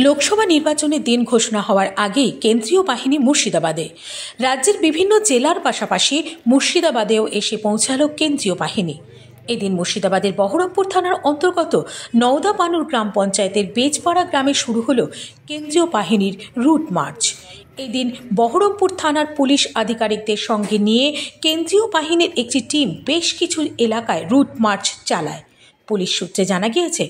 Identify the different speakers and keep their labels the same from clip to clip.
Speaker 1: লোকসভা নির্বাচনের দিন ঘোষণা হওয়ার আগেই কেন্দ্রীয় বাহিনী মুর্শিদাবাদে। রাজ্যের বিভিন্ন জেলার পাশাপাশি মুর্শিদাবাদেও এসে পৌঁছালো কেন্দ্রীয় বাহিনী। এদিন মুর্শিদাবাদের বহরমপুর থানার অন্তর্গত নওদাপানুর গ্রাম পঞ্চায়েতের বেজপাড়া গ্রামে শুরু হলো কেন্দ্রীয় বাহিনীর রুট মার্চ। এদিন বহরমপুর থানার পুলিশ আধিকারিকদের সঙ্গে নিয়ে কেন্দ্রীয় বাহিনীর একটি টিম বেশ কিছু এলাকায় রুট মার্চ চালায়। পুলিশ সূত্রে জানা গিয়েছে,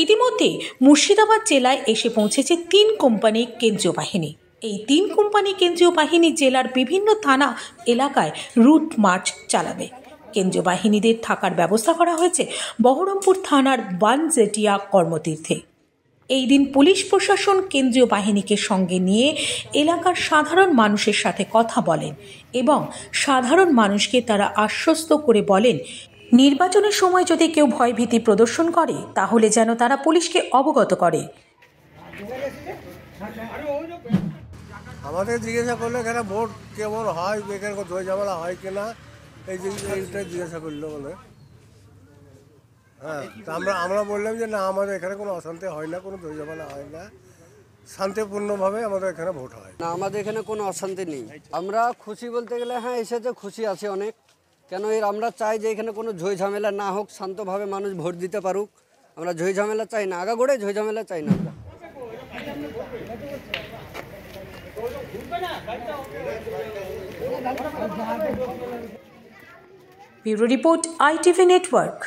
Speaker 1: ইতিমধ্যে মুর্শিদাবাদ জেলায় এসে পৌঁছেছে 3 কোম্পানি কেন্দ্রীয় বাহিনী। এই 3 কোম্পানি কেন্দ্রীয় বাহিনী জেলার বিভিন্ন থানা এলাকায় রুট মার্চ চালাবে। কেন্দ্রীয় বাহিনীদের থাকার ব্যবস্থা করা হয়েছে বহরমপুর থানার বানজেটিয়া কর্মতীর্থে। এই দিন পুলিশ প্রশাসন কেন্দ্রীয় বাহিনীকে সঙ্গে নিয়ে এলাকার সাধারণ মানুষের সাথে কথা বলেন এবং সাধারণ মানুষকে তারা আশ্বস্ত করে বলেন, নির্বাচনের সময় যদি কেউ ভয়ভীতি প্রদর্শন করে তাহলে যেন তারা পুলিশকে অবগত করে।
Speaker 2: আমাদের জিজ্ঞাসা করলে এখানে ভোট কেমন হয়, এখানে ঝই ঝামেলা হয় কিনা, এইটাই জিজ্ঞাসা করলো বলে। হ্যাঁ, আমরা বললাম যে না, আমাদের এখানে কোনো অশান্তি হয় না, কোনো ঝই ঝামেলা হয় না, শান্তিপূর্ণভাবে আমাদের এখানে ভোট হয়
Speaker 3: না। আমাদের এখানে কোনো অশান্তি নেই। আমরা খুশি বলতে গেলে হ্যাঁ, এসেছে খুশি আছে অনেক। কেন আমরা চাই যে এখানে কোনো ঝই ঝামেলা না হোক, শান্তভাবে মানুষ ভোট দিতে পারুক। আমরা ঝই ঝামেলা চাই না, আগাগোড়ে ঝই ঝামেলা চাই না আমরা।
Speaker 1: Bureau report, ITV network.